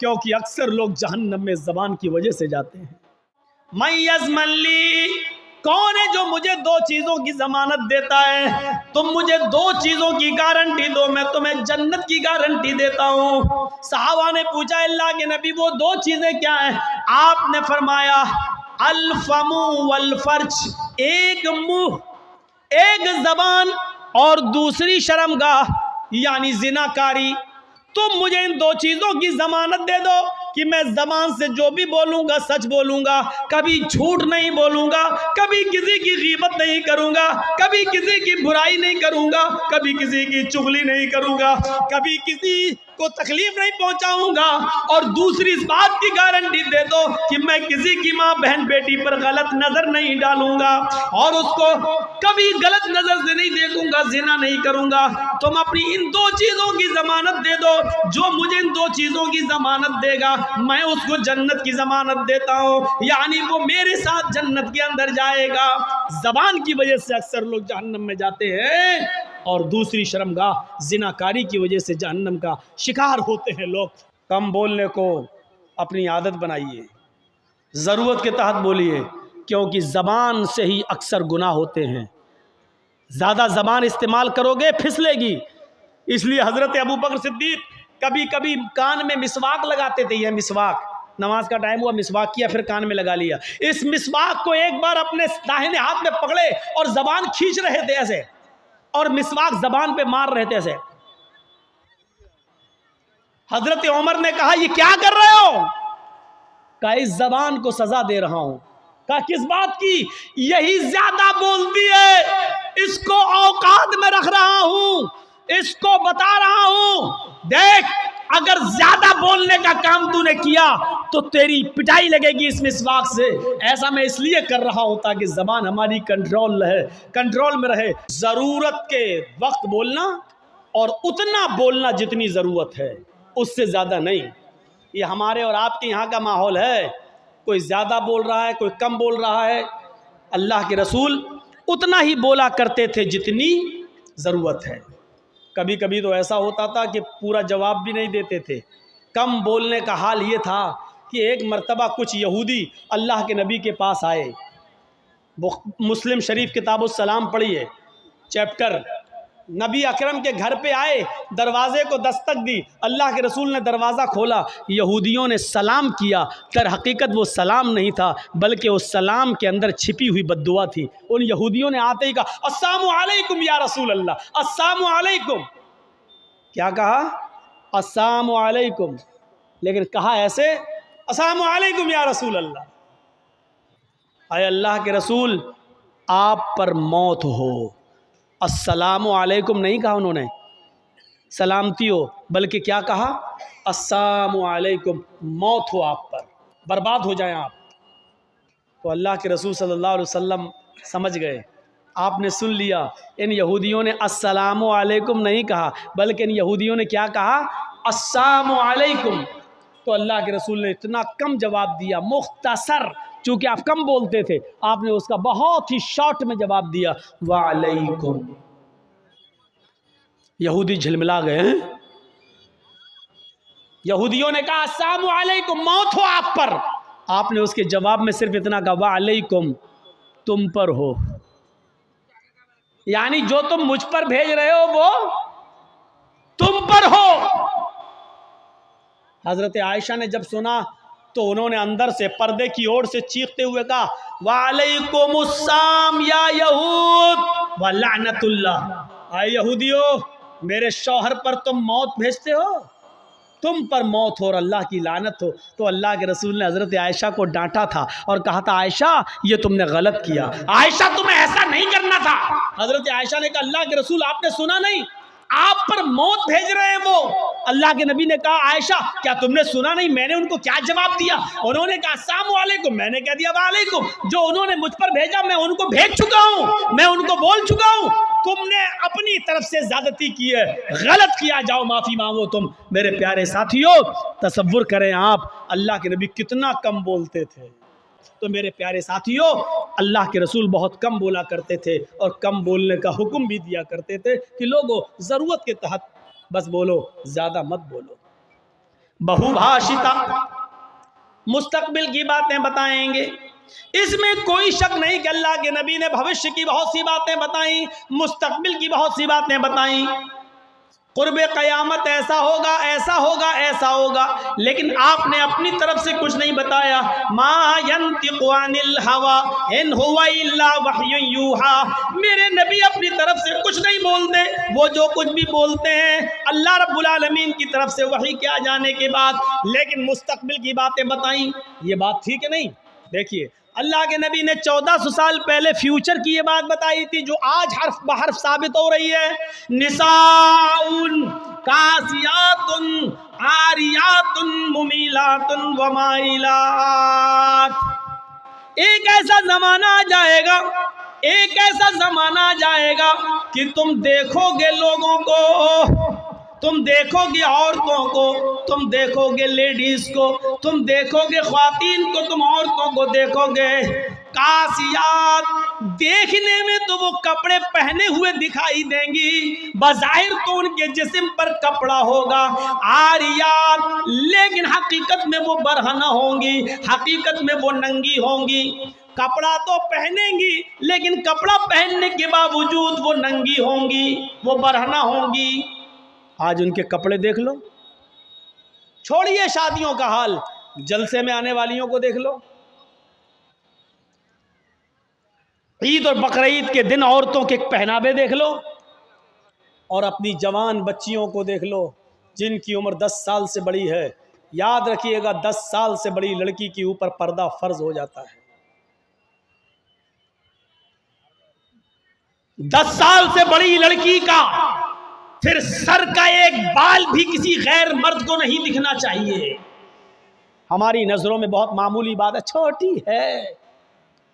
क्योंकि अक्सर लोग जहन्नम में ज़बान की वजह से जाते हैं। मय्यज़मल्ली, कौन है जो मुझे दो चीज़ों की ज़मानत देता है? तुम मुझे दो चीज़ों की गारंटी दो, मैं तुम्हें जन्नत की गारंटी देता हूँ। सहाबा ने पूछा, अल्लाह के नबी वो दो चीज़ें क्या हैं? आपने फरमाया अल फमु वल फर्ज, एक मुंह, एक ज़बान और दूसरी शर्मगाह यानी जिनाकारी। तुम मुझे इन दो चीज़ों की ज़मानत दे दो कि मैं ज़बान से जो भी बोलूँगा सच बोलूँगा, कभी झूठ नहीं बोलूँगा, कभी किसी की गीबत नहीं करूँगा, कभी किसी की बुराई नहीं करूँगा, कभी किसी की चुगली नहीं करूँगा, कभी किसी को तकलीफ नहीं पहुँचाऊँगा। और दूसरी इस बात की गारंटी दे दो कि मैं किसी की माँ बहन बेटी पर गलत नज़र नहीं डालूँगा और उसको कभी गलत नज़र से नहीं देखूँगा, ज़िना नहीं करूँगा। तुम अपनी इन दो चीज़ों की ज़मानत दे दो, जो मुझे इन दो चीज़ों की ज़मानत देगा मैं उसको जन्नत की ज़मानत देता हूँ, यानी वो मेरे साथ जन्नत के अंदर जाएगा। ज़बान की वजह से अक्सर लोग जहन्नम में जाते हैं और दूसरी शर्मगाह जिनाकारी की वजह से जहन्नम का शिकार होते हैं लोग। कम बोलने को अपनी आदत बनाइए, ज़रूरत के तहत बोलिए, क्योंकि ज़बान से ही अक्सर गुनाह होते हैं। ज़्यादा ज़बान इस्तेमाल करोगे फिसलेगी। इसलिए हज़रत अबू बकर सिद्दीक़ कभी कभी कान में मिसवाक लगाते थे। यह मिसवाक, नमाज का टाइम हुआ, मिसवाक किया, फिर कान में लगा लिया। इस मिसवाक को एक बार अपने दाहिने हाथ में पकड़े और ज़बान खींच रहे थे ऐसे, और मिसवाक ज़बान पे मार रहे थे ऐसे। हज़रत उमर ने कहा, ये क्या कर रहे हो? कहा, इस ज़बान को सज़ा दे रहा हूँ। कहा, किस बात की? यही ज़्यादा बोलती है, इसको औकात में रख रहा हूँ, इसको बता रहा हूँ, देख अगर ज्यादा बोलने का काम तूने किया तो तेरी पिटाई लगेगी इस मिसवाक से। ऐसा मैं इसलिए कर रहा हूं ताकि जबान हमारी कंट्रोल में रहे। जरूरत के वक्त बोलना और उतना बोलना जितनी जरूरत है, उससे ज्यादा नहीं। ये हमारे और आपके यहाँ का माहौल है, कोई ज्यादा बोल रहा है, कोई कम बोल रहा है। अल्लाह के रसूल उतना ही बोला करते थे जितनी ज़रूरत है। कभी कभी तो ऐसा होता था कि पूरा जवाब भी नहीं देते थे। कम बोलने का हाल ये था कि एक मर्तबा कुछ यहूदी अल्लाह के नबी के पास आए। मुस्लिम शरीफ किताबुस्सलाम पढ़िए चैप्टर। नबी अकरम के घर पे आए, दरवाज़े को दस्तक दी, अल्लाह के रसूल ने दरवाज़ा खोला, यहूदियों ने सलाम किया। दर हकीकत वो सलाम नहीं था, बल्कि उस सलाम के अंदर छिपी हुई बद्दुआ थी। उन यहूदियों ने आते ही कहा, अस्सलामु अलैकुम या रसूल अल्लाह, अस्सलामु अलैकुम। क्या कहा? अस्सलामु अलैकुम, लेकिन कहा ऐसे, अस्सलामु अलैकुम या रसूल अल्लाह। आए अल्लाह के रसूल, आप पर मौत हो। अस्सलामु अलैकुम नहीं कहा उन्होंने, सलामती हो, बल्कि क्या कहा? अस्सलामु अलैकुम, मौत हो आप पर, बर्बाद हो जाएं आप। तो अल्लाह के रसूल सल्लल्लाहु अलैहि वसल्लम समझ गए, आपने सुन लिया। इन यहूदियों ने अस्सलामु अलैकुम नहीं कहा, बल्कि इन यहूदियों ने क्या कहा? अस्सलामु अलैकुम। तो अल्लाह के रसूल ने इतना कम जवाब दिया, मुख्तसर, चूँकि आप कम बोलते थे, आपने उसका बहुत ही शॉर्ट में जवाब दिया, वालेकुम। यहूदी झिलमिला गए हैं। यहूदियों ने कहा अस्सलामु अलैकुम, मौत हो आप पर। आपने उसके जवाब में सिर्फ इतना कहा, वालेकुम, तुम पर हो, यानी जो तुम मुझ पर भेज रहे हो वो तुम पर हो। हजरत आयशा ने जब सुना तो उन्होंने अंदर से पर्दे की ओर से चीखते हुए कहा, वालेकुमुस्सलाम या यहूद व लानतुल्लाह। आए यहूदियों, मेरे शौहर पर तुम मौत भेजते हो, तुम पर मौत हो और अल्लाह की लानत हो। तो अल्लाह के रसूल ने हज़रत आयशा को डांटा था और कहा था, आयशा ये तुमने गलत किया, आयशा तुम्हें ऐसा नहीं करना था। हज़रत आयशा ने कहा, अल्लाह के रसूल आपने सुना नहीं, आप पर मौत भेज रहे हैं वो। अल्लाह के नबी ने कहा, आयशा क्या तुमने सुना नहीं मैंने उनको क्या जवाब दिया? उन्होंने कहा अस्सलामु अलैकुम, मैंने कह दिया वालेकुम। जो उन्होंने मुझ पर भेजा मैं उनको भेज चुका हूँ, मैं उनको बोल चुका हूँ। तुमने अपनी तरफ से ज्यादती की है, गलत किया, जाओ माफी मांगो तुम। मेरे प्यारे साथियों, तसव्वुर करें आप अल्लाह के नबी कितना कम बोलते थे। तो मेरे प्यारे साथियों, अल्लाह के रसूल बहुत कम बोला करते थे और कम बोलने का हुक्म भी दिया करते थे कि लोगों ज़रूरत के तहत बस बोलो, ज़्यादा मत बोलो। बहुभाषिता, मुस्तकबिल की बातें बताएंगे। इसमें कोई शक नहीं कि अल्लाह के नबी ने भविष्य की बहुत सी बातें बताई, मुस्तकबिल की बहुत सी बातें बताई। कुर्बे क़यामत ऐसा होगा, ऐसा होगा, ऐसा होगा, लेकिन आपने अपनी तरफ से कुछ नहीं बताया। मा यंतिक़ु अनिल हवा इन हुवा इल्ला वह्युन यूहा। मेरे नबी अपनी तरफ से कुछ नहीं बोलते, वो जो कुछ भी बोलते हैं अल्लाह रब्बुल आलमीन की तरफ से वही के आ जाने के बाद। लेकिन मुस्तकबिल की बातें बताई, ये बात ठीक है नहीं। देखिए अल्लाह के नबी ने 1400 साल पहले फ्यूचर की ये बात बताई थी, जो आज हर्फ बहर्फ साबित हो रही है। निसाउन कासियातुन आरियातुन मुमीलातुन वमाइलात। एक ऐसा जमाना आ जाएगा, एक ऐसा जमाना आ जाएगा कि तुम देखोगे लोगों को, तुम देखोगे औरतों को, तुम देखोगे लेडीज को, तुम देखोगे ख्वातीन को, तुम औरतों को देखोगे कासियात। देखने में तो वो कपड़े पहने हुए दिखाई देंगी, बज़ाहिर तो उनके जिस्म पर कपड़ा होगा। आरियात, लेकिन हकीकत में वो बरहना होंगी, हकीकत में वो नंगी होंगी। कपड़ा तो पहनेंगी, लेकिन कपड़ा पहनने के बावजूद वो नंगी होंगी, वो बरहना होंगी। आज उनके कपड़े देख लो, छोड़िए शादियों का हाल, जलसे में आने वालियों को देख लो। ईद और बकरीद के दिन औरतों के पहनावे देख लो, और अपनी जवान बच्चियों को देख लो जिनकी उम्र 10 साल से बड़ी है। याद रखिएगा 10 साल से बड़ी लड़की के ऊपर पर्दा फर्ज हो जाता है। 10 साल से बड़ी लड़की का फिर सर का एक बाल भी किसी गैर मर्द को नहीं दिखना चाहिए। हमारी नजरों में बहुत मामूली बात है, छोटी है।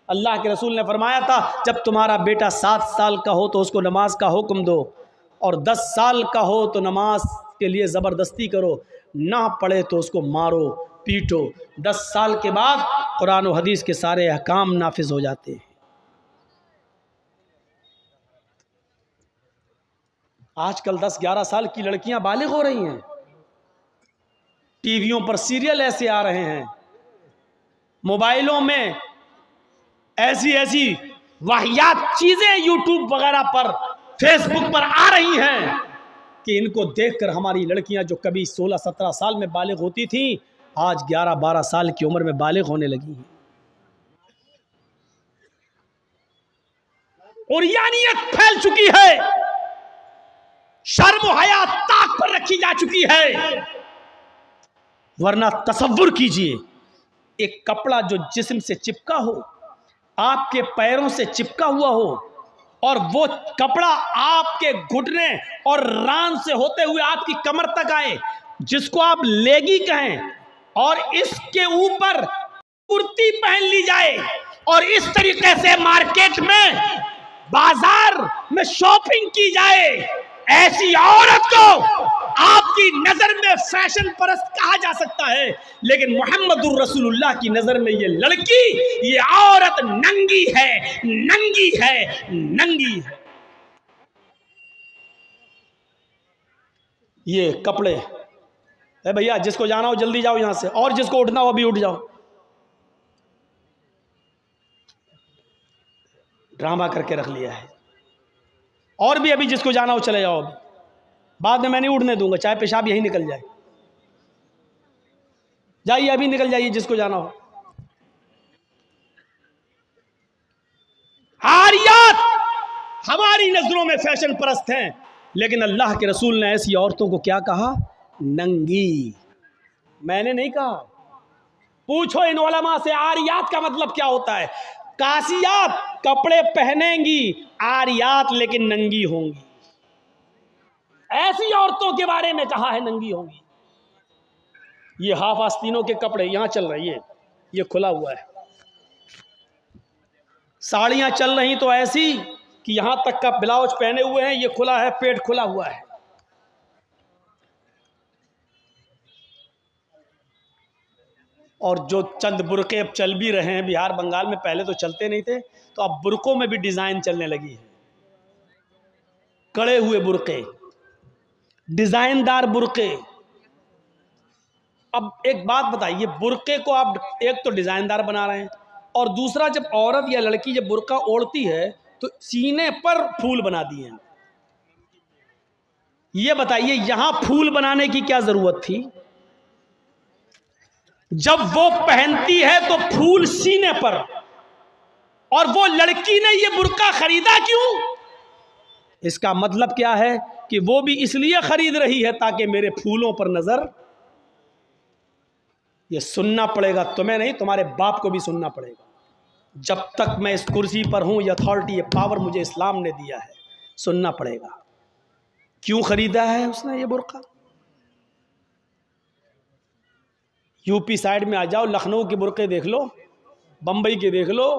अल्लाह के रसूल ने फरमाया था, जब तुम्हारा बेटा 7 साल का हो तो उसको नमाज का हुक्म दो, और 10 साल का हो तो नमाज के लिए ज़बरदस्ती करो, ना पढ़े तो उसको मारो पीटो। 10 साल के बाद कुरान और हदीस के सारे अहकाम नाफिज हो जाते हैं। आजकल 10-11 साल की लड़कियां बालिग हो रही हैं। टीवियों पर सीरियल ऐसे आ रहे हैं, मोबाइलों में ऐसी ऐसी वाहियात चीजें यूट्यूब वगैरह पर, फेसबुक पर आ रही हैं कि इनको देखकर हमारी लड़कियां जो कभी 16-17 साल में बालिग होती थी, आज 11-12 साल की उम्र में बालिग होने लगी हैं। और यानियत फैल चुकी है, शर्म हया ताक पर रखी जा चुकी है। वरना तसव्वुर कीजिए, एक कपड़ा जो जिस्म से चिपका हो, आपके पैरों से चिपका हुआ हो, और वो कपड़ा आपके घुटने और रान से होते हुए आपकी कमर तक आए, जिसको आप लेगी कहें, और इसके ऊपर कुर्ती पहन ली जाए, और इस तरीके से मार्केट में, बाजार में शॉपिंग की जाए, ऐसी औरत को आपकी नजर में फैशन परस्त कहा जा सकता है, लेकिन मोहम्मदुर रसूलुल्लाह की नजर में ये लड़की, ये औरत नंगी है, नंगी है, नंगी है। ये कपड़े, भैया जिसको जाना हो जल्दी जाओ यहां से, और जिसको उठना हो अभी उठ जाओ। ड्रामा करके रख लिया है। और भी अभी जिसको जाना हो चले जाओ, बाद में मैं नहीं उड़ने दूंगा, चाहे पेशाब यहीं निकल जाए। जाइए अभी निकल जाइए जिसको जाना हो। आरियात हमारी नजरों में फैशन परस्त हैं, लेकिन अल्लाह के रसूल ने ऐसी औरतों को क्या कहा? नंगी। मैंने नहीं कहा, पूछो इन उलमा से आरियात का मतलब क्या होता है। कासियात कपड़े पहनेंगी, आरियात लेकिन नंगी होंगी। ऐसी औरतों के बारे में कहा है नंगी होंगी। ये हाफ आस्तीनों के कपड़े यहां चल रही है, ये खुला हुआ है। साड़ियां चल रही तो ऐसी कि यहां तक का ब्लाउज पहने हुए हैं, ये खुला है, पेट खुला हुआ है। और जो चंद बुरके अब चल भी रहे हैं बिहार बंगाल में, पहले तो चलते नहीं थे, तो अब बुरकों में भी डिजाइन चलने लगी है। कड़े हुए बुरके, डिजाइनदार बुरके, अब एक बात बताइए, बुर्के को आप एक तो डिजाइनदार बना रहे हैं, और दूसरा जब औरत या लड़की जब बुर्का ओढ़ती है तो सीने पर फूल बना दिए हैं। ये बताइए यहां फूल बनाने की क्या जरूरत थी? जब वो पहनती है तो फूल सीने पर, और वो लड़की ने ये बुर्का खरीदा क्यों? इसका मतलब क्या है कि वो भी इसलिए खरीद रही है ताकि मेरे फूलों पर नजर। ये सुनना पड़ेगा तुम्हें नहीं, तुम्हारे बाप को भी सुनना पड़ेगा। जब तक मैं इस कुर्सी पर हूं, ये अथॉरिटी, ये पावर मुझे इस्लाम ने दिया है, सुनना पड़ेगा। क्यों खरीदा है उसने ये बुर्का? यूपी साइड में आ जाओ, लखनऊ के बुर्के देख लो, बंबई के देख लो,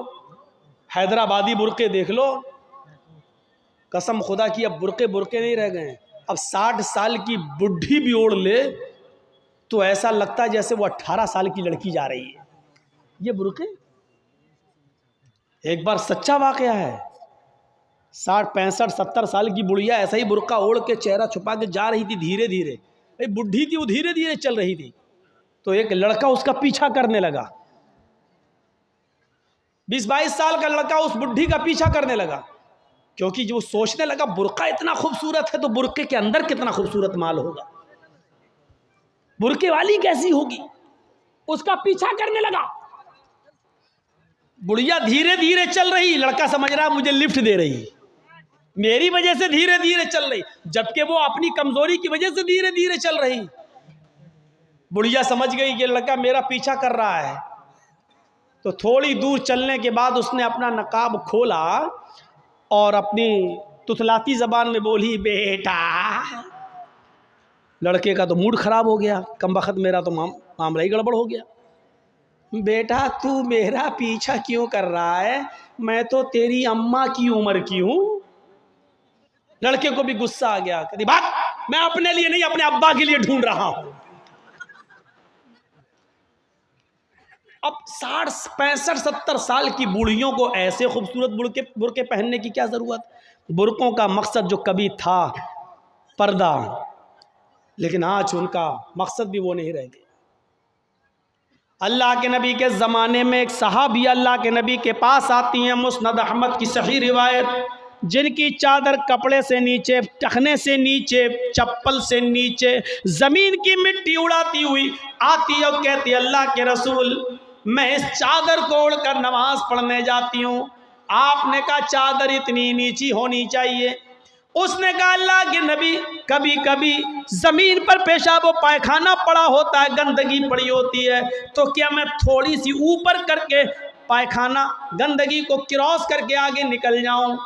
हैदराबादी बुर्के देख लो। कसम खुदा की अब बुर्के बुर्के नहीं रह गए। अब 60 साल की बुढ़ी भी ओढ़ ले तो ऐसा लगता है जैसे वो 18 साल की लड़की जा रही है। ये बुर्के एक बार सच्चा वाकया है। 60, 65, 70 साल की बुढ़िया ऐसा ही बुर्का ओढ़ के चेहरा छुपा के जा रही थी धीरे धीरे। बुढ़ी थी, वो धीरे धीरे चल रही थी, तो एक लड़का उसका पीछा करने लगा। 20-22 साल का लड़का उस बुढ़ी का पीछा करने लगा, क्योंकि जो सोचने लगा बुर्का इतना खूबसूरत है तो बुर्के के अंदर कितना खूबसूरत माल होगा, बुर्के वाली कैसी होगी, उसका पीछा करने लगा। बुढ़िया धीरे धीरे चल रही, लड़का समझ रहा मुझे लिफ्ट दे रही, मेरी वजह से धीरे धीरे चल रही, जबकि वो अपनी कमजोरी की वजह से धीरे धीरे चल रही। बुढ़िया समझ गई कि लड़का मेरा पीछा कर रहा है, तो थोड़ी दूर चलने के बाद उसने अपना नकाब खोला और अपनी तुतलाती जबान में बोली, बेटा। लड़के का तो मूड खराब हो गया, कमबख्त मेरा तो मामला ही गड़बड़ हो गया। बेटा तू मेरा पीछा क्यों कर रहा है, मैं तो तेरी अम्मा की उम्र की हूं। लड़के को भी गुस्सा आ गया, कहती भाग, मैं अपने लिए नहीं अपने अब्बा के लिए ढूंढ रहा हूं। अब 60, 65, 70 साल की बूढ़ियों को ऐसे खूबसूरत बुर्के पहनने की क्या जरूरत? बुर्कों का मकसद जो कभी था पर्दा, लेकिन आज उनका मकसद भी वो नहीं रह गया। अल्लाह के नबी के ज़माने में एक सहाबी अल्लाह के नबी के पास आती हैं, मुस्नद अहमद की सही रिवायत, जिनकी चादर कपड़े से नीचे, टखने से नीचे, चप्पल से नीचे ज़मीन की मिट्टी उड़ाती हुई आती और कहती, अल्लाह के रसूल मैं इस चादर को ओढ़कर नमाज पढ़ने जाती हूँ। आपने कहा चादर इतनी नीची होनी चाहिए। उसने कहा अल्लाह के नबी कभी कभी जमीन पर पेशाब व पायखाना पड़ा होता है, गंदगी पड़ी होती है, तो क्या मैं थोड़ी सी ऊपर करके पायखाना गंदगी को क्रॉस करके आगे निकल जाऊं?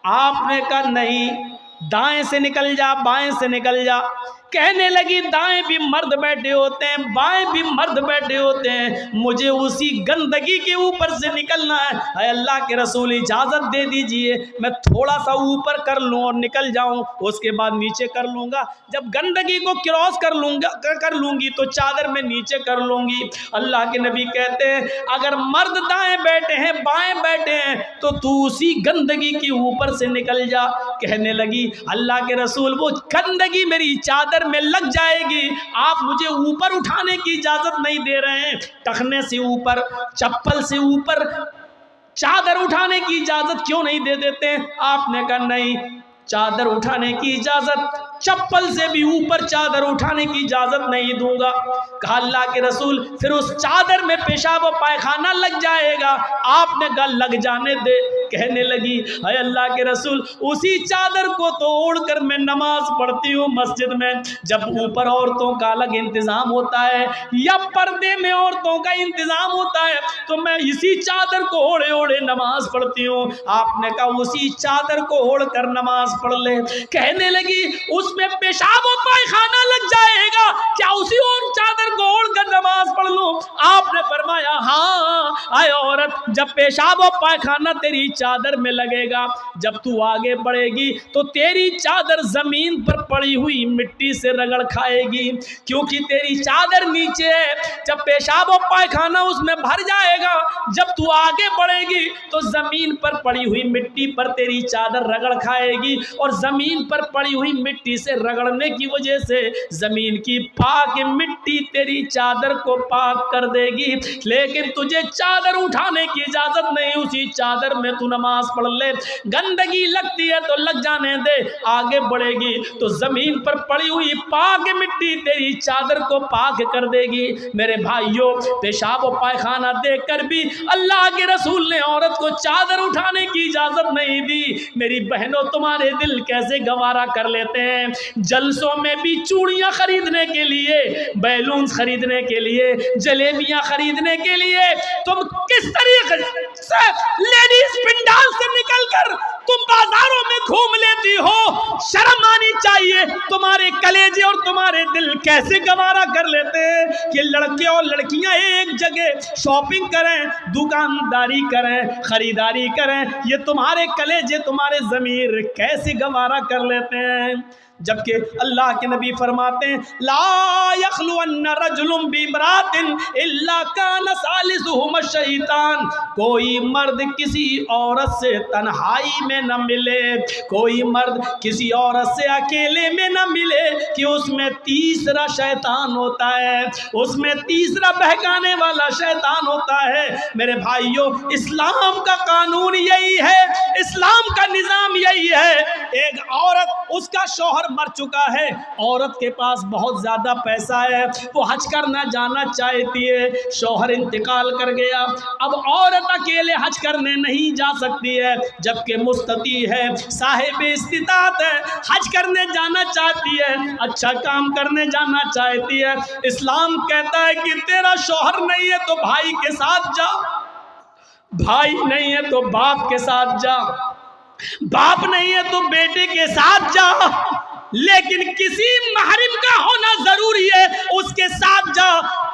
आपने कहा नहीं, दाएं से निकल जा, बाएं से निकल जा। कहने लगी दाएं भी मर्द बैठे होते हैं, बाएं भी मर्द बैठे होते हैं, मुझे उसी गंदगी के ऊपर से निकलना है। अल्लाह के रसूल इजाज़त दे दीजिए, मैं थोड़ा सा ऊपर कर लूँ और निकल जाऊँ, उसके बाद नीचे कर लूँगा। जब गंदगी को क्रॉस कर लूँगी तो चादर में नीचे कर लूँगी। अल्लाह के नबी कहते हैं अगर मर्द दाएँ बैठे हैं, बाएँ बैठे हैं, तो तू उसी गंदगी के ऊपर से निकल जा। कहने लगी अल्लाह के रसूल वो गंदगी मेरी चादर में लग जाएगी, आप मुझे ऊपर उठाने की इजाजत नहीं दे रहे हैं, टखने से ऊपर, चप्पल से ऊपर चादर उठाने की इजाजत क्यों नहीं दे देते? आपने कहा नहीं, चादर उठाने की इजाजत, चप्पल से भी ऊपर चादर उठाने की इजाजत नहीं दूंगा। कहा अल्लाह के रसूल फिर उस चादर में पेशाब और पायखाना लग जाएगा। आपने कहा लग जाने दे। कहने लगी अरे अल्लाह के रसूल उसी चादर को तो ओढ़कर मैं नमाज पढ़ती हूँ मस्जिद में, जब ऊपर औरतों का अलग इंतजाम होता है या पर्दे में औरतों का इंतजाम होता है, तो मैं इसी चादर को ओढ़े ओढ़े नमाज पढ़ती हूँ। आपने कहा उसी चादर को ओढ़कर नमाज पढ़ ले। कहने लगी उसमें पेशाब और पायखाना लग जाएगा, क्या उसी और चादर को ओढ़कर नमाज पढ़ लूं? आपने फरमाया हाँ, आए औरत, जब पेशाब और पायखाना तेरी चादर में लगेगा, जब तू आगे बढ़ेगी तो तेरी चादर जमीन पर पड़ी हुई मिट्टी से रगड़ खाएगी, क्योंकि तेरी चादर नीचे है। जब पेशाब और पायखाना उसमें भर जाएगा, जब तू आगे बढ़ेगी तो जमीन पर पड़ी हुई मिट्टी पर तेरी चादर रगड़ खाएगी, और जमीन पर पड़ी हुई मिट्टी से रगड़ने की वजह से जमीन की पाक मिट्टी तेरी चादर को पाक कर देगी। लेकिन तुझे चादर उठाने की इजाजत नहीं, उसी चादर में तू नमाज पढ़ ले। गंदगी लगती है तो लग जाने दे, आगे बढ़ेगी तो जमीन पर पड़ी हुई पाक मिट्टी तेरी चादर को पाक कर देगी। मेरे भाइयों, पेशाब और पायखाना देखकर भी अल्लाह के रसूल ने औरत को चादर उठाने की इजाजत नहीं दी। मेरी बहनों, तुम्हारे दिल कैसे गवारा कर लेते हैं। जलसों में भी चूड़ियां खरीदने के लिए, बैलून खरीदने के लिए, जलेबियां खरीदने के लिए तुम किस तरीके से लेडीज पिंडाल से निकलकर तुम बाजारों में घूम लेती हो। शर्म आनी चाहिए। तुम्हारे कलेजे और तुम्हारे दिल कैसे गवारा कर लेते हैं कि लड़के और लड़कियां एक जगह शॉपिंग करें, दुकानदारी करें, खरीदारी करें। ये तुम्हारे कलेजे, तुम्हारे ज़मीर कैसे गवारा कर लेते हैं। जबकि अल्लाह के नबी फरमाते हैं, ला यखलुअन्न रजुलुम बिमरातिन इल्ला कान सालिसुहुम शैतान। कोई मर्द किसी औरत से तन्हाई में न मिले, कोई मर्द किसी औरत से अकेले में न मिले कि उसमें तीसरा शैतान होता है, उसमें तीसरा बहकाने वाला शैतान होता है। मेरे भाइयों, इस्लाम का कानून यही है, इस्लाम का निज़ाम यही है। एक औरत, उसका शौहर मर चुका है, औरत के पास बहुत ज़्यादा पैसा है, वो हज करना जाना चाहती है, शौहर इंतकाल कर गया। अब औरत अकेले हज करने नहीं जा सकती है, जबकि मुस्तती है, साहिब इस्तिताअत है, हज करने जाना चाहती है, अच्छा काम करने जाना चाहती है। इस्लाम कहता है कि तेरा शौहर नहीं है तो भाई के साथ जा, भाई नहीं है तो बाप के साथ जा, बाप नहीं है तो बेटे के साथ जा, लेकिन किसी महरिम का होना जरूरी है, उसके साथ जा।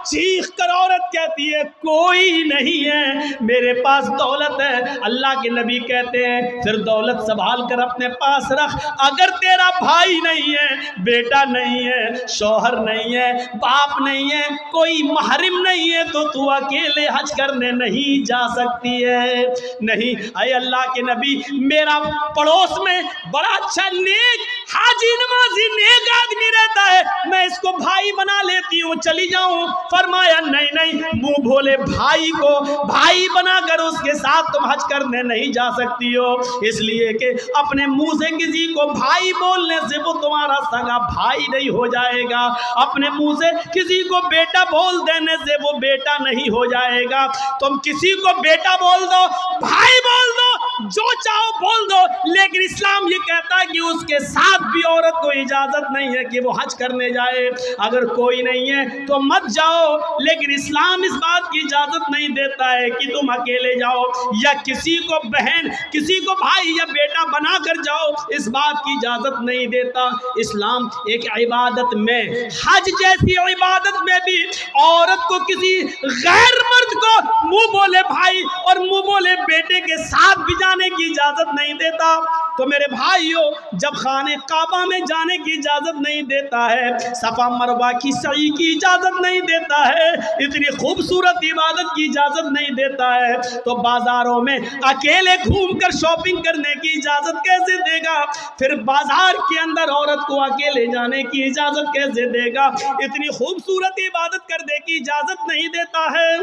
चीख कर औरत कहती है, कोई नहीं है, मेरे पास दौलत है। अल्लाह के नबी कहते हैं, फिर दौलत संभाल कर अपने पास रख। अगर तेरा भाई नहीं है, बेटा नहीं है, शौहर नहीं है, बाप नहीं है, कोई महरिम नहीं है, तो तू अकेले हज करने नहीं जा सकती है। नहीं, अय अल्लाह के नबी, मेरा पड़ोस में बड़ा अच्छा नेक हाजी नमाजी नेक आदमी रहता है, मैं इसको भाई बना लेती हूँ, चली जाऊँ। फरमाया, नहीं नहीं, मुंह भोले भाई को भाई बनाकर उसके साथ तुम हज करने नहीं जा सकती हो, इसलिए कि अपने मुंह से किसी को भाई बोलने से वो तुम्हारा सगा भाई नहीं हो जाएगा, अपने मुंह से किसी को बेटा बोल देने से वो बेटा नहीं हो जाएगा। तुम किसी को बेटा बोल दो, भाई बोल दो, जो चाहो बोल दो, लेकिन इस्लाम ये कहता है कि उसके साथ भी औरत को इजाजत नहीं है कि वो हज करने जाए। अगर कोई नहीं है तो मत जाओ, लेकिन इस्लाम इस बात की इजाजत नहीं देता है कि तुम अकेले जाओ या किसी को बहन, किसी को भाई या बेटा बना कर जाओ, इस बात की इजाजत नहीं देता। इस्लाम एक इबादत में, हज जैसी इबादत में भी औरत को किसी गैर मर्द को मुंह बोले भाई और मुंह बोले बेटे के साथ भी जाने की इजाजत नहीं देता। तो मेरे भाइयों, जब खाने काबा में जाने की इजाजत नहीं देता है, सफा मरवा की सई की इजाजत नहीं देता है, इतनी खूबसूरत इबादत की इजाजत नहीं देता है, तो बाजारों में अकेले घूमकर शॉपिंग करने की इजाजत कैसे देगा? फिर बाजार के अंदर औरत को अकेले जाने की इजाजत कैसे देगा? इतनी खूबसूरत इबादत करने की इजाजत नहीं देता है,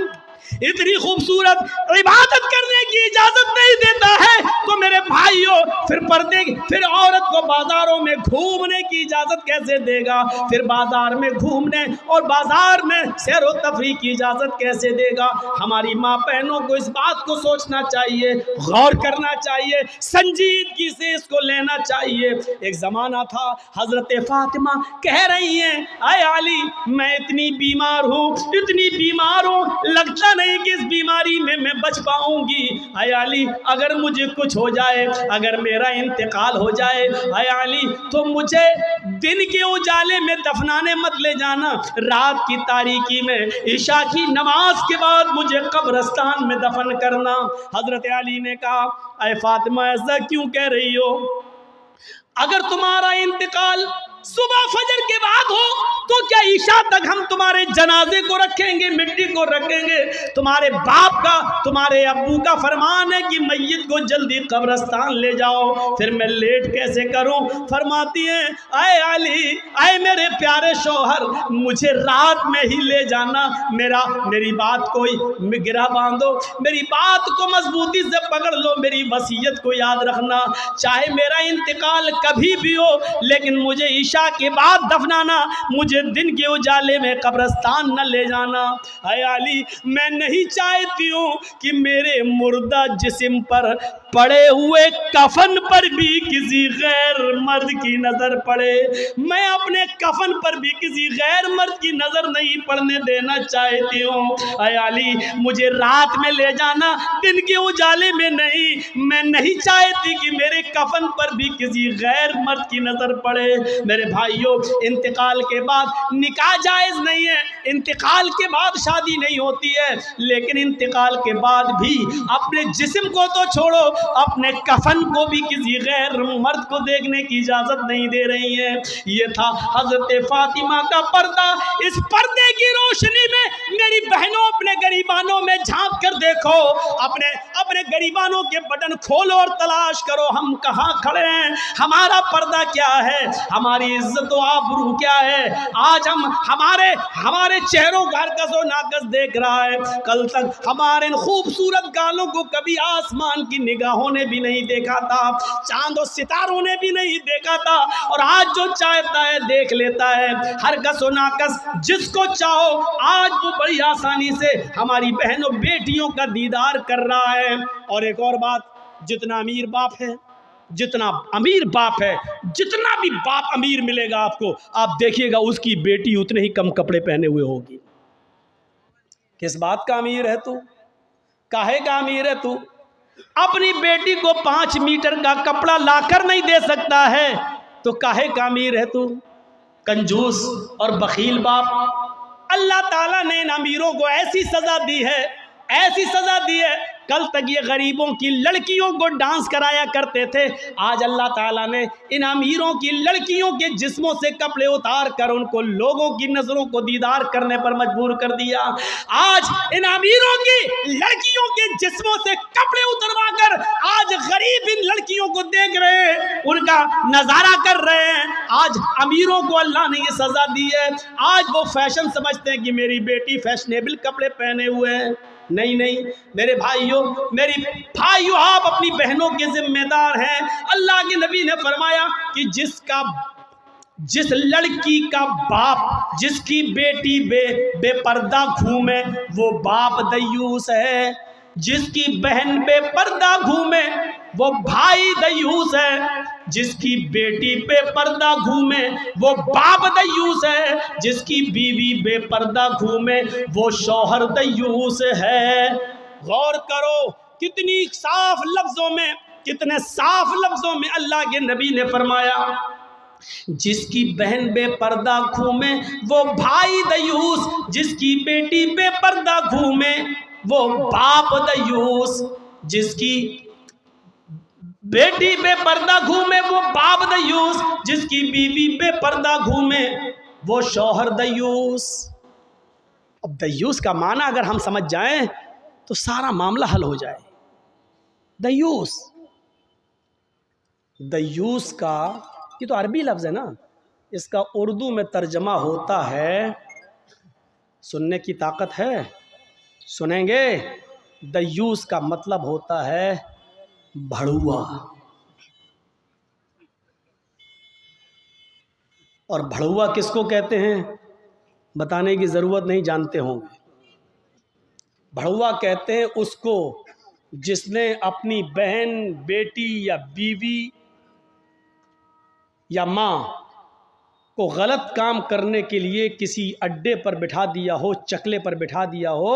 इतनी खूबसूरत इबादत करने की इजाजत नहीं देता है, तो मेरे भाइयों, फिर औरत को बाजारों में घूमने की इजाजत कैसे देगा? फिर बाजार में घूमने और बाजार में सैर व तफरीह की इजाजत कैसे देगा? हमारी माँ बहनों को इस बात को सोचना चाहिए, गौर करना चाहिए, संजीदगी से इसको लेना चाहिए। एक जमाना था, हजरत फातिमा कह रही हैं, आए अली, मैं इतनी बीमार हूँ, इतनी बीमार हूँ, लगता लगता नहीं कि इस बीमारी में मैं बच पाऊंगी। आय अली, अगर मुझे कुछ हो जाए, अगर मेरा इंतकाल हो जाए आय अली, तो मुझे दिन के उजाले में दफनाने मत ले जाना, रात की तारीकी में ईशा की नमाज के बाद मुझे कब्रिस्तान में दफन करना। हजरत अली ने कहा, अय फातिमा, ऐसा क्यों कह रही हो? अगर तुम्हारा इंतकाल सुबह फजर के बाद हो तो क्या ईशा तक हम तुम्हारे जनाजे को रखेंगे, मिट्टी को रखेंगे? तुम्हारे बाप का, तुम्हारे अब्बू का फरमान है कि मैयत को जल्दी कब्रिस्तान ले जाओ, फिर मैं लेट कैसे करूं? फरमाती हैं, आए अली, आए मेरे प्यारे शौहर, मुझे रात में ही ले जाना, मेरी बात को गिरा बांधो, मेरी बात को मजबूती से पकड़ लो, मेरी वसीयत को याद रखना, चाहे मेरा इंतकाल कभी भी हो, लेकिन मुझे ईशा के बाद दफनाना, मुझे दिन के उजाले में कब्रिस्तान न ले जाना। हाय अली, मैं नहीं चाहती हूँ कि मेरे मुर्दा जिस्म पर पड़े हुए कफन पर भी किसी गैर मर्द की नजर पड़े, मैं अपने कफन पर भी किसी गैर मर्द की नजर नहीं पड़ने देना चाहती हूँ। हाय अली, मुझे रात में ले जाना, दिन के उजाले में नहीं। मैं नहीं चाहती कि मेरे कफन पर भी किसी गैर मर्द की नजर पड़े। मेरे भाइयों, इंतकाल के बाद निकाह जायज़ नहीं है, इंतकाल के बाद शादी नहीं होती है, लेकिन इंतकाल के बाद भी अपने जिस्म को तो छोड़ो, अपने कफन को भी किसी गैर मर्द को देखने की इजाज़त नहीं दे रही है। ये था हज़रत फातिमा का पर्दा। इस पर्दे की रोशनी में मेरी बहनों, अपने गरीबानों में झांक कर देखो, अपने गरीबानों के बटन खोलो और तलाश करो, हम कहाँ खड़े हैं, हमारा पर्दा क्या है, हमारी इज्जत और आबरू क्या है। आज हमारे चेहरों का हरकस नाकस देख रहा है, कल तक हमारे खूबसूरत गालों को कभी आसमान की निगाहों ने भी नहीं देखा था, चांद और सितारों ने भी नहीं देखा था, और आज जो चाहता है देख लेता है। हरकस नाकस जिसको चाहो आज वो बड़ी आसानी से हमारी बहनों बेटियों का दीदार कर रहा है। और एक और बात, जितना अमीर बाप है, जितना अमीर बाप है, जितना भी बाप अमीर मिलेगा आपको, आप देखिएगा उसकी बेटी उतने ही कम कपड़े पहने हुए होगी। किस बात का अमीर है तू? काहे का अमीर है तू? अपनी बेटी को 5 मीटर का कपड़ा लाकर नहीं दे सकता है तो काहे का अमीर है तू? कंजूस और बखील बाप। अल्लाह ताला ने इन अमीरों को ऐसी सजा दी है, ऐसी सजा दी है, कल तक ये गरीबों की लड़कियों को डांस कराया करते थे, आज अल्लाह ताला ने इन अमीरों की लड़कियों के जिस्मों से कपड़े उतार कर उनको लोगों की नजरों को दीदार करने पर मजबूर कर दिया। आज इन अमीरों की लड़कियों के जिस्मों से कपड़े उतरवा कर आज गरीब इन लड़कियों को देख रहे हैं, उनका नजारा कर रहे हैं। आज अमीरों को अल्लाह ने ये सजा दी है, आज वो फैशन समझते हैं कि मेरी बेटी फैशनेबल कपड़े पहने हुए हैं। नहीं नहीं मेरे भाइयों, आप अपनी बहनों के जिम्मेदार हैं। अल्लाह के नबी ने फरमाया कि जिस लड़की का बाप, जिसकी बेटी बेपर्दा घूमे वो बाप दयूस है, जिसकी बहन बेपर्दा घूमे वो भाई दयूस है, जिसकी बेटी बेपर्दा घूमे वो बाप दयूस है, जिसकी बीवी बेपर्दा घूमे वो शौहर दयूस है। गौर करो कितनी साफ लफ्जों में, कितने साफ लफ्जों में अल्लाह के नबी ने फरमाया, जिसकी बहन बेपर्दा घूमे वो भाई दयूस, जिसकी बेटी बेपर्दा घूमे वो बाप दयूस, जिसकी बेटी बेपर्दा घूमे वो बाप दयूस, जिसकी बीवी बेपर्दा घूमे वो शौहर दयूस। अब दयूस का माना अगर हम समझ जाएं तो सारा मामला हल हो जाए। दयूस का ये तो अरबी लफ्ज़ है ना, इसका उर्दू में तर्जमा होता है, सुनने की ताकत है, सुनेंगे? दयूस का मतलब होता है भड़ुआ। और भड़ुआ किसको कहते हैं बताने की ज़रूरत नहीं, जानते होंगे। भड़ुआ कहते हैं उसको जिसने अपनी बहन, बेटी या बीवी या माँ को गलत काम करने के लिए किसी अड्डे पर बिठा दिया हो, चकले पर बिठा दिया हो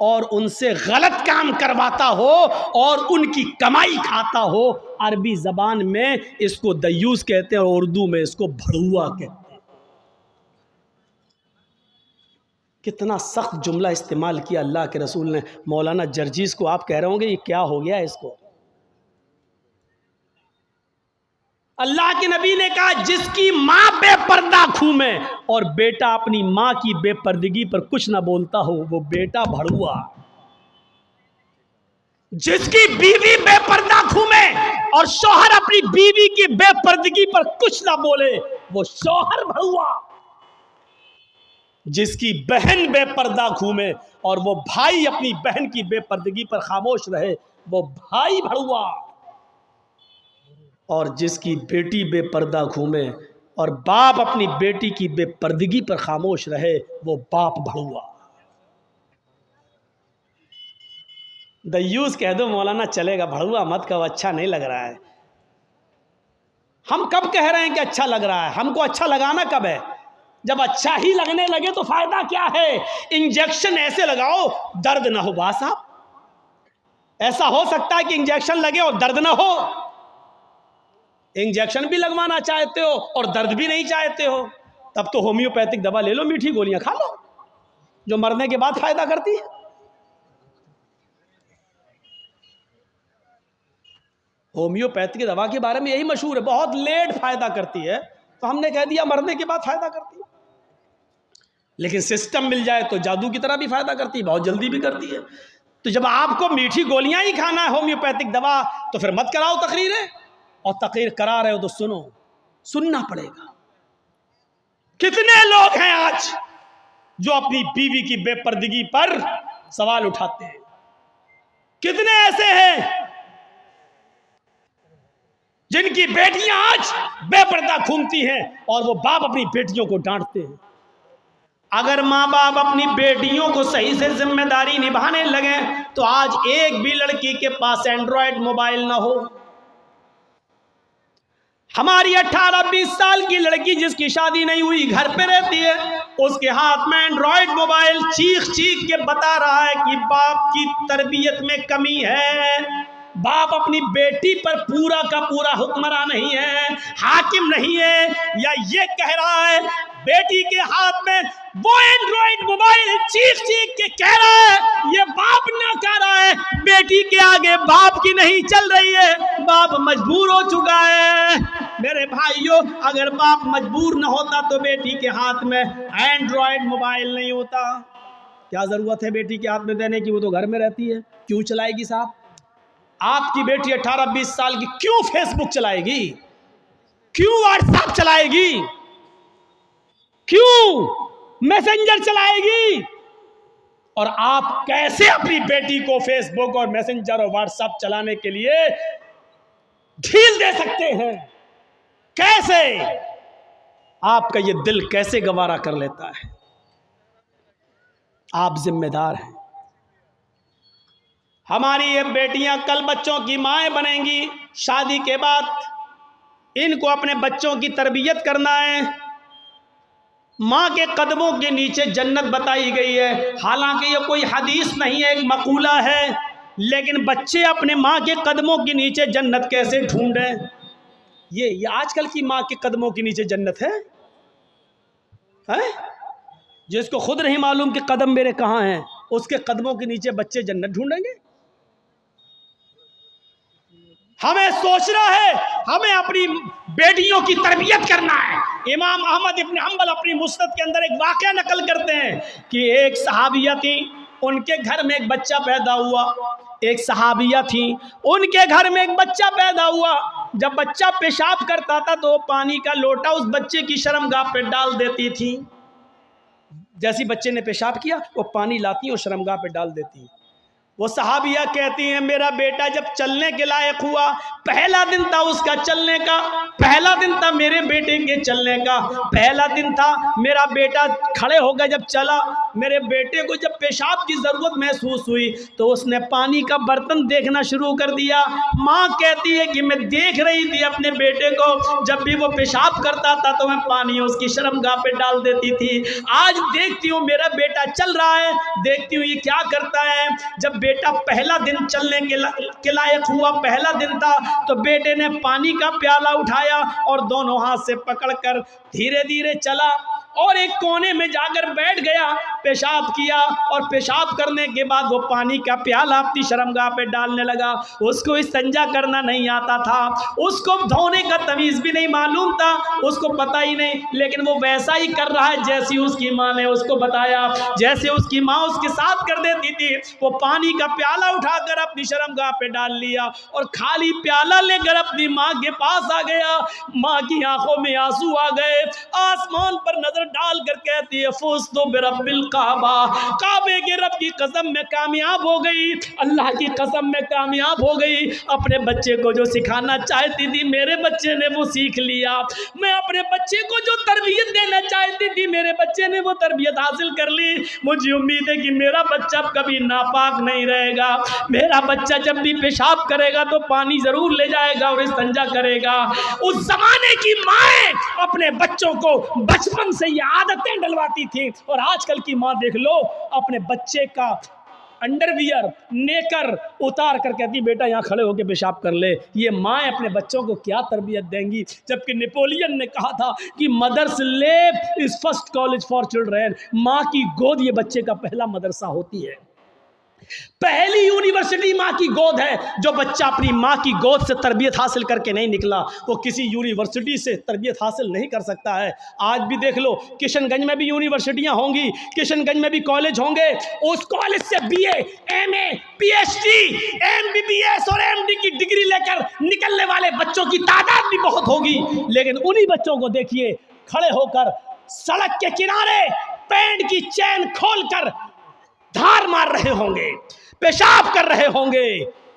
और उनसे गलत काम करवाता हो और उनकी कमाई खाता हो, अरबी ज़बान में इसको दयूस कहते हैं और उर्दू में इसको भड़ुआ कहते हैं। कितना सख्त जुमला इस्तेमाल किया अल्लाह के रसूल ने। मौलाना जर्जीस को आप कह रहे होंगे ये क्या हो गया इसको। अल्लाह के नबी ने कहा जिसकी माँ बेपर्दा घूमे और बेटा अपनी माँ की बेपर्दगी पर कुछ ना बोलता हो वो बेटा भड़ुआ। जिसकी बीवी बेपर्दा घूमे और शौहर अपनी बीवी की बेपर्दगी पर कुछ ना बोले वो शौहर भड़ुआ। जिसकी बहन बेपर्दा घूमे और वो भाई अपनी बहन की बेपर्दगी पर खामोश रहे वो भाई भड़ुआ। और जिसकी बेटी बेपर्दा घूमे और बाप अपनी बेटी की बेपर्दगी पर खामोश रहे वो बाप भड़ुआ। दयूस कह दो मौलाना चलेगा, भड़ुआ मत कहो, अच्छा नहीं लग रहा है। हम कब कह रहे हैं कि अच्छा लग रहा है? हमको अच्छा लगाना कब है? जब अच्छा ही लगने लगे तो फायदा क्या है? इंजेक्शन ऐसे लगाओ दर्द ना हो। बात साहब ऐसा हो सकता है कि इंजेक्शन लगे और दर्द ना हो? इंजेक्शन भी लगवाना चाहते हो और दर्द भी नहीं चाहते हो, तब तो होम्योपैथिक दवा ले लो, मीठी गोलियां खा लो जो मरने के बाद फायदा करती है। होम्योपैथिक दवा के बारे में यही मशहूर है, बहुत लेट फायदा करती है, तो हमने कह दिया मरने के बाद फायदा करती है। लेकिन सिस्टम मिल जाए तो जादू की तरह भी फायदा करती है, बहुत जल्दी भी करती है। तो जब आपको मीठी गोलियां ही खाना है होम्योपैथिक दवा, तो फिर मत कराओ तकरीरें, और तकरीर करा रहे हो तो सुनो, सुनना पड़ेगा। कितने लोग हैं आज जो अपनी बीवी की बेपर्दगी पर सवाल उठाते हैं? कितने ऐसे हैं जिनकी बेटियां आज बेपर्दा घूमती हैं और वो बाप अपनी बेटियों को डांटते हैं? अगर माँ बाप अपनी बेटियों को सही से जिम्मेदारी निभाने लगे तो आज एक भी लड़की के पास एंड्रॉयड मोबाइल ना हो। हमारी 18-20 साल की लड़की जिसकी शादी नहीं हुई घर पे रहती है, उसके हाथ में एंड्रॉयड मोबाइल चीख चीख के बता रहा है कि बाप की तरबियत में कमी है, बाप अपनी बेटी पर पूरा का पूरा हुक्मरान नहीं है, हाकिम नहीं है, या ये कह रहा है बेटी के हाथ में वो एंड्रॉयड मोबाइल चीख चीख के कह रहा है ये बाप ना कह रहा है, बेटी के आगे बाप की नहीं चल रही है, बाप मजबूर हो चुका है। मेरे भाइयों, अगर बाप मजबूर न होता तो बेटी के हाथ में एंड्रॉयड मोबाइल नहीं होता। क्या जरूरत है बेटी के हाथ में देने की? वो तो घर में रहती है, क्यों चलाएगी साहब? आपकी बेटी 18-20 साल की क्यों फेसबुक चलाएगी? क्यों व्हाट्सएप चलाएगी? क्यों मैसेंजर चलाएगी? और आप कैसे अपनी बेटी को फेसबुक और मैसेंजर और व्हाट्सएप चलाने के लिए ढील दे सकते हैं? कैसे? आपका ये दिल कैसे गवारा कर लेता है? आप जिम्मेदार हैं। हमारी ये बेटियां कल बच्चों की माएँ बनेंगी, शादी के बाद इनको अपने बच्चों की तरबियत करना है। माँ के कदमों के नीचे जन्नत बताई गई है, हालांकि ये कोई हदीस नहीं है, एक मकूला है, लेकिन बच्चे अपने माँ के कदमों के नीचे जन्नत कैसे ढूंढें? ये आजकल की माँ के कदमों के नीचे जन्नत है? जिसको खुद नहीं मालूम कि कदम मेरे कहाँ हैं, उसके कदमों के नीचे बच्चे जन्नत ढूंढेंगे? हमें सोचना है, हमें अपनी बेटियों की तरबियत करना है। इमाम अहमद इब्न हंबल अपनी मुस्नद के अंदर एक वाक़या नकल करते हैं कि एक सहाबिया थी, उनके घर में एक बच्चा पैदा हुआ। एक सहाबिया थी, उनके घर में एक बच्चा पैदा हुआ। जब बच्चा पेशाब करता था तो पानी का लोटा उस बच्चे की शर्मगाह पे डाल देती थी। जैसे बच्चे ने पेशाब किया वो पानी लाती और शर्मगाह पे डाल देती। वो सहाबिया कहती हैं मेरा बेटा जब चलने के लायक हुआ, पहला दिन था उसका चलने का, पहला दिन था मेरे बेटे के चलने का, पहला दिन था मेरा बेटा खड़े हो गया जब चला। मेरे बेटे को जब पेशाब की ज़रूरत महसूस हुई तो उसने पानी का बर्तन देखना शुरू कर दिया। माँ कहती है कि मैं देख रही थी अपने बेटे को, जब भी वो पेशाब करता था तो मैं पानी उसकी शर्मगाह पे डाल देती थी। आज देखती हूँ मेरा बेटा चल रहा है, देखती हूँ ये क्या करता है। जब बेटा पहला दिन चलने के लायक हुआ, पहला दिन था, तो बेटे ने पानी का प्याला उठाया और दोनों हाथ से पकड़कर धीरे धीरे चला और एक कोने में जाकर बैठ गया, पेशाब किया और पेशाब करने के बाद वो पानी का प्याला अपनी शर्मगाह पे डालने लगा। उसको इस्तिंजा करना नहीं आता था, उसको धोने का तमीज़ भी नहीं मालूम था, उसको पता ही नहीं, लेकिन वो वैसा ही कर रहा है जैसी उसकी माँ ने उसको बताया। जैसे उसकी माँ उसके साथ कर देती थी, वो पानी का प्याला उठाकर अपनी शर्मगाह पे डाल लिया और खाली प्याला लेकर अपनी माँ के पास आ गया। माँ की आंखों में आंसू आ गए, आसमान पर नजर डाल कर कहती है फूस तो बिरब्बिल काबा, काबे के रब की कसम में कामयाब हो गई, अल्लाह की कसम में कामयाब हो गई। अपने बच्चे को जो सिखाना चाहती थी मेरे बच्चे ने वो सीख लिया, मैं अपने बच्चे को जो तरबियत देना चाहती थी मेरे बच्चे ने वो तरबियत हासिल कर ली। मुझे उम्मीद है कि मेरा बच्चा कभी नापाक नहीं रहेगा, मेरा बच्चा जब भी पेशाब करेगा तो पानी जरूर ले जाएगा और इस्तिंजा करेगा। उस जमाने की माएँ अपने बच्चों को बचपन से ये आदतें डलवाती थी, और आजकल की माँ देख लो अपने बच्चे का अंडरवियर नेकर उतार कर कहती बेटा यहाँ खड़े होकर पेशाब कर ले। ये माएँ अपने बच्चों को क्या तरबियत देंगी, जबकि नेपोलियन ने कहा था कि mother's lap is first college for children, माँ की गोद ये बच्चे का पहला मदरसा होती है, पहली यूनिवर्सिटी माँ की गोद है। जो बच्चा अपनी माँ की गोद से तरबियत हासिल करके नहीं निकला वो किसी यूनिवर्सिटी से तरबियत हासिल नहीं कर सकता है। आज भी देख लो किशनगंज में भी यूनिवर्सिटियाँ होंगी, किशनगंज में भी कॉलेज होंगे, उस कॉलेज से BA, MA, PhD, MBBS और MD की डिग्री लेकर निकलने वाले बच्चों की तादाद भी बहुत होगी, लेकिन उन्हीं बच्चों को देखिए खड़े होकर सड़क के किनारे पैंट की चैन खोलकर धार मार रहे होंगे, पेशाब कर रहे होंगे।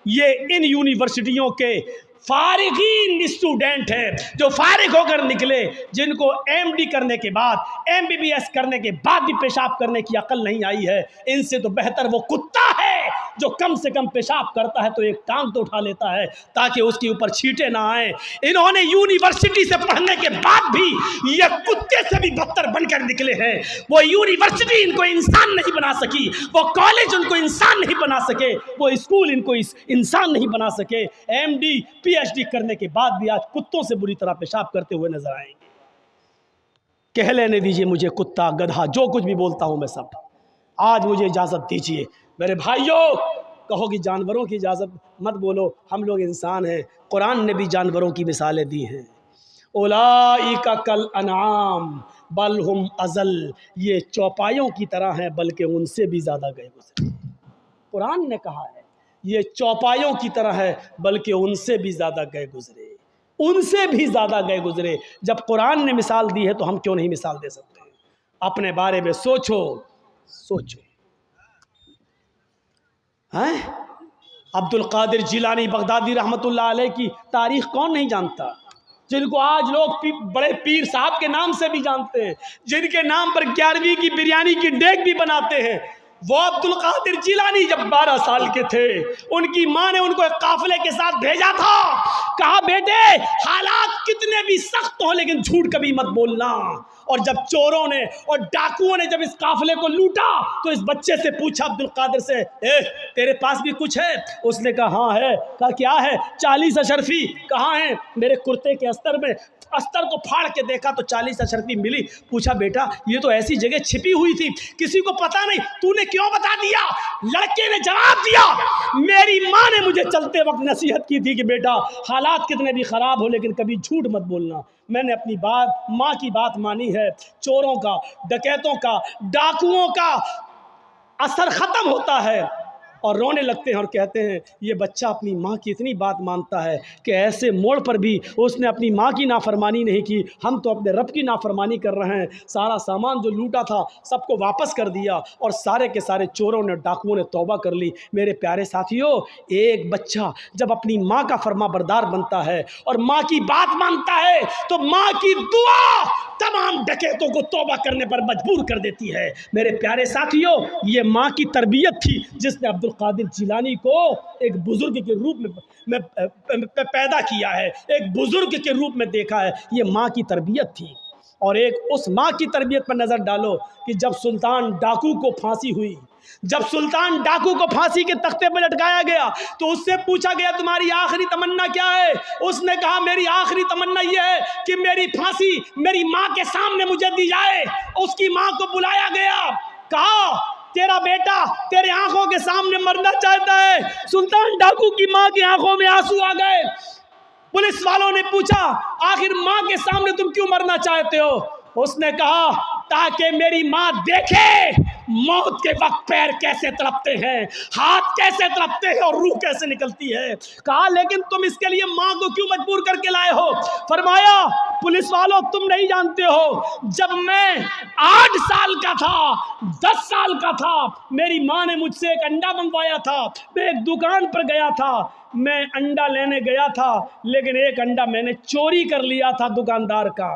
ये इन यूनिवर्सिटियों के फारिगीन स्टूडेंट हैं जो फारिग होकर निकले, जिनको MD करने के बाद MBBS करने के बाद भी पेशाब करने की अकल नहीं आई है। इनसे तो बेहतर वो कुत्ता है जो कम से कम पेशाब करता है तो एक टांग तो उठा लेता है ताकि उसके ऊपर छींटे ना आए। इन्होंने यूनिवर्सिटी से पढ़ने के बाद भी ये कुत्ते से भी बदतर बनकर निकले हैं। वो यूनिवर्सिटी इनको इंसान नहीं बना सकी, वो कॉलेज उनको इंसान नहीं बना सके, वो स्कूल इनको इंसान नहीं बना सके। MD PhD करने के बाद भी आज कुत्तों से बुरी तरह पेशाब करते हुए नजर आएंगे। कह लेने दीजिए मुझे कुत्ता गधा जो कुछ भी बोलता हूं मैं सब, आज मुझे इजाजत दीजिए। मेरे भाइयों कहो कि जानवरों की इजाजत मत बोलो, हम लोग इंसान हैं, कुरान ने भी जानवरों की मिसालें दी हैं। उलाइका कल अनाम बल हुम अजल, ये चौपायों की तरह हैं बल्कि उनसे भी ज्यादा गए गुजरे। कुरान ने कहा है ये चौपायों की तरह है बल्कि उनसे भी ज़्यादा गए गुजरे, उनसे भी ज़्यादा गए गुजरे। जब कुरान ने मिसाल दी है तो हम क्यों नहीं मिसाल दे सकते? अपने बारे में सोचो सोचो। हैं अब्दुल कादिर जिलानी बगदादी रहमतुल्लाह अलैह की तारीख कौन नहीं जानता, जिनको आज लोग बड़े पीर साहब के नाम से भी जानते हैं, जिनके नाम पर 11वीं की बिरयानी की डेग भी बनाते हैं। वो अब्दुल कादिर जिलानी जब 12 साल के थे उनकी माँ ने उनको एक काफिले के साथ भेजा था, कहा बेटे हालात कितने भी सख्त हो लेकिन झूठ कभी मत बोलना। और जब चोरों ने और डाकुओं ने जब इस काफिले को लूटा तो इस बच्चे से पूछा अब्दुल कादिर से, तेरे पास भी कुछ है? उसने कहा हाँ है। कहा क्या है? 40 अशरफी। कहाँ है? मेरे कुर्ते के अस्तर में। अस्तर को फाड़ के देखा तो 40 अशरफी मिली। पूछा बेटा ये तो ऐसी जगह छिपी हुई थी किसी को पता नहीं, तूने क्यों बता दिया? लड़के ने जवाब दिया मेरी माँ ने मुझे चलते वक्त नसीहत की थी कि बेटा हालात कितने भी खराब हो लेकिन कभी झूठ मत बोलना। मैंने अपनी बात माँ की बात मानी है। चोरों का, डकैतों का, डाकुओं का असर खत्म होता है और रोने लगते हैं और कहते हैं ये बच्चा अपनी माँ की इतनी बात मानता है कि ऐसे मोड़ पर भी उसने अपनी माँ की नाफरमानी नहीं की, हम तो अपने रब की नाफरमानी कर रहे हैं। सारा सामान जो लूटा था सबको वापस कर दिया और सारे के सारे चोरों ने, डाकुओं ने तौबा कर ली। मेरे प्यारे साथियों, एक बच्चा जब अपनी माँ का फरमाबरदार बनता है और माँ की बात मानता है तो माँ की दुआ तमाम डकैतों को तौबा करने पर मजबूर कर देती है। मेरे प्यारे साथियों, ये माँ की तरबियत थी जिसने अब्दुल कादिर जिलानी को एक बुजुर्ग के रूप में पैदा किया है, एक बुजुर्ग के रूप में देखा है। ये माँ की तरबियत थी। और एक उस माँ की तरबियत पर नज़र डालो कि जब सुल्तान डाकू को फांसी हुई, जब सुल्तान डाकू को फांसी के तख्ते पर लटकाया गया तो उससे पूछा गया तुम्हारी आखिरी तमन्ना क्या है? उसने कहा मेरी आखिरी तमन्ना यह है कि मेरी फांसी मेरी माँ के सामने मुझे दी जाए। उसकी माँ को बुलाया गया, कहा तेरा बेटा तेरे आंखों के सामने मरना चाहता है। सुल्तान डाकू की माँ की आंखों में आंसू आ गए। पुलिस वालों ने पूछा आखिर माँ के सामने तुम क्यों मरना चाहते हो? उसने कहा ताकि मेरी माँ देखे मौत के वक्त पैर कैसे तड़पते हैं, हाथ कैसे तड़पते हैं और रूह कैसे निकलती है। कहा लेकिन तुम इसके लिए माँ को क्यों मजबूर करके लाए हो? फरमाया पुलिस वालों तुम नहीं जानते हो, जब मैं 8 साल का था, 10 साल का था, मेरी माँ ने मुझसे एक अंडा मंगवाया था। मैं एक दुकान पर गया था, मैं अंडा लेने गया था, लेकिन एक अंडा मैंने चोरी कर लिया था दुकानदार का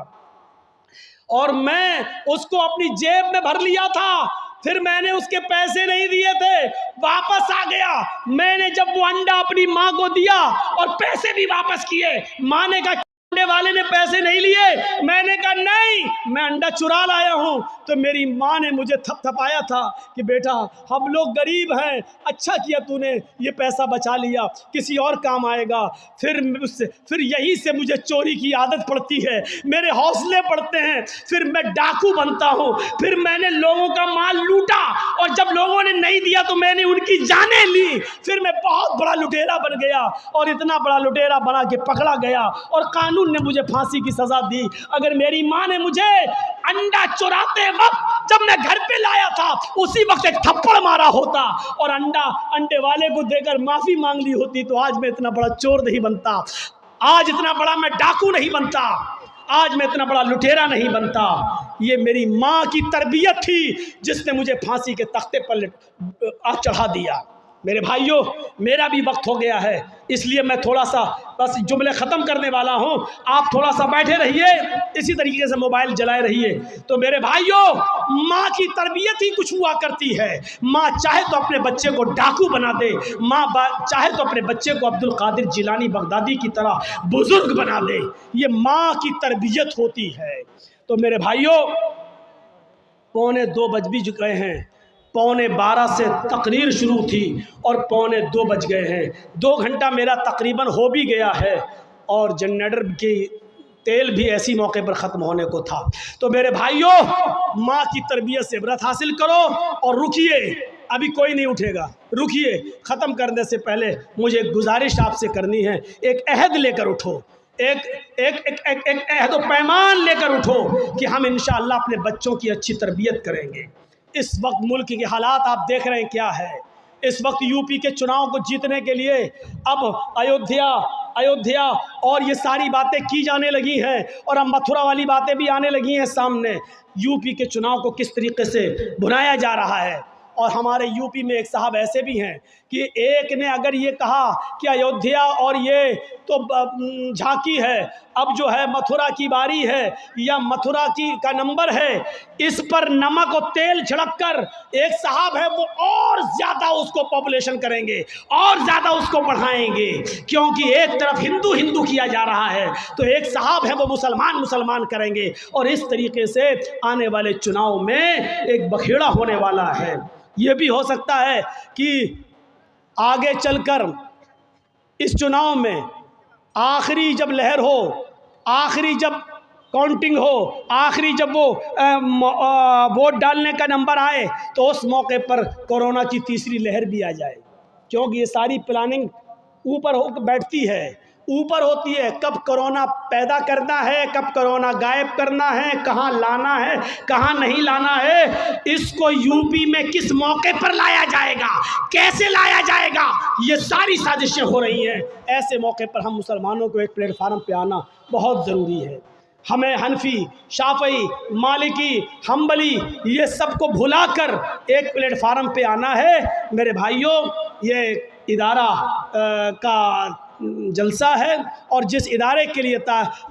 और मैं उसको अपनी जेब में भर लिया था। फिर मैंने उसके पैसे नहीं दिए थे, वापस आ गया। मैंने जब वो अंडा अपनी माँ को दिया और पैसे भी वापस किए, माँ ने कहा अंडे वाले ने पैसे नहीं लिए। मैंने कहा नहीं, मैं अंडा चुरा लाया हूँ। तो मेरी माँ ने मुझे थपथपाया था कि बेटा हम लोग गरीब हैं, अच्छा किया तूने ये पैसा बचा लिया, किसी और काम आएगा। फिर यहीं से मुझे चोरी की आदत पड़ती है, मेरे हौसले पड़ते हैं, फिर मैं डाकू बनता हूँ। फिर मैंने लोगों का माल लूटा और जब लोगों ने नहीं दिया तो मैंने उनकी जानें ली। फिर मैं बहुत बड़ा लुटेरा बन गया और इतना बड़ा लुटेरा बना के पकड़ा गया और कानून ने मुझे फांसी की सजा दी। अगर मेरी माँ ने मुझे अंडा चुराते वक्त जब मैं घर पे लाया था उसी वक्त एक थप्पड़ मारा होता और अंडे वाले को देकर माफी मांग ली होती तो आज मैं इतना बड़ा चोर नहीं बनता, आज इतना बड़ा मैं डाकू नहीं बनता, आज मैं इतना बड़ा लुटेरा नहीं बनता। ये मेरी माँ की तरबियत थी जिसने मुझे फांसी के तख्ते पर चढ़ा दिया। मेरे भाइयों, मेरा भी वक्त हो गया है, इसलिए मैं थोड़ा सा बस जुमले ख़त्म करने वाला हूँ। आप थोड़ा सा बैठे रहिए, इसी तरीके से मोबाइल जलाए रहिए। तो मेरे भाइयों, माँ की तरबियत ही कुछ हुआ करती है। माँ चाहे तो अपने बच्चे को डाकू बना दे, माँ चाहे तो अपने बच्चे को अब्दुल कादिर जिलानी बगदादी की तरह बुजुर्ग बना दे। ये माँ की तरबियत होती है। तो मेरे भाइयों, 1:45 बज भी चुके हैं, 11:45 से तकरीर शुरू थी और 1:45 बज गए हैं। 2 घंटा मेरा तकरीबन हो भी गया है और जनरेटर की तेल भी ऐसी मौके पर ख़त्म होने को था। तो मेरे भाइयों, माँ की तरबियत से इबरत हासिल करो और रुकिए, अभी कोई नहीं उठेगा, रुकिए। ख़त्म करने से पहले मुझे एक गुजारिश आपसे करनी है, एक अहद लेकर उठो, एक अहद पैमान लेकर उठो कि हम इंशाअल्लाह अपने बच्चों की अच्छी तरबियत करेंगे। इस वक्त मुल्क के हालात आप देख रहे हैं क्या है। इस वक्त यूपी के चुनाव को जीतने के लिए अब अयोध्या और ये सारी बातें की जाने लगी हैं और अब मथुरा वाली बातें भी आने लगी हैं सामने। यूपी के चुनाव को किस तरीके से भुनाया जा रहा है। और हमारे यूपी में एक साहब ऐसे भी हैं कि एक ने अगर ये कहा कि अयोध्या और ये तो झांकी है, अब जो है मथुरा की बारी है या मथुरा का नंबर है, इस पर नमक और तेल छिड़ककर एक साहब है वो और ज़्यादा उसको पॉपुलेशन करेंगे और ज़्यादा उसको बढ़ाएंगे, क्योंकि एक तरफ हिंदू हिंदू किया जा रहा है तो एक साहब है वो मुसलमान मुसलमान करेंगे। और इस तरीके से आने वाले चुनाव में एक बखेड़ा होने वाला है। ये भी हो सकता है कि आगे चलकर इस चुनाव में आखिरी जब लहर हो, आखिरी जब काउंटिंग हो, आखिरी जब वो वोट डालने का नंबर आए तो उस मौके पर कोरोना की तीसरी लहर भी आ जाए, क्योंकि ये सारी प्लानिंग ऊपर होकर बैठती है ऊपर होती है। कब कोरोना पैदा करना है, कब कोरोना गायब करना है, कहाँ लाना है, कहाँ नहीं लाना है, इसको यूपी में किस मौके पर लाया जाएगा, कैसे लाया जाएगा, ये सारी साजिशें हो रही हैं। ऐसे मौके पर हम मुसलमानों को एक प्लेटफार्म पे आना बहुत ज़रूरी है। हमें हनफी, शाफई, मालिकी, हम्बली ये सबको भुलाकर एक प्लेटफार्म पे आना है। मेरे भाइयों, ये इदारा का जलसा है और जिस इदारे के लिए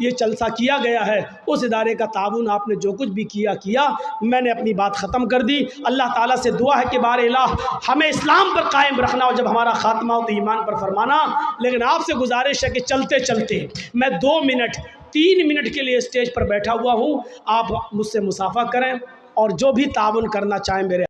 ये जलसा किया गया है उस इदारे का ताउन आपने जो कुछ भी किया। मैंने अपनी बात ख़त्म कर दी। अल्लाह ताला से दुआ है कि बारे इलाह हमें इस्लाम पर कायम रखना और जब हमारा ख़ात्मा हो तो ईमान पर फरमाना। लेकिन आपसे गुजारिश है कि चलते चलते मैं 2 मिनट 3 मिनट के लिए स्टेज पर बैठा हुआ हूँ, आप मुझसे मुसाफा करें और जो भी ताउन करना चाहें मेरे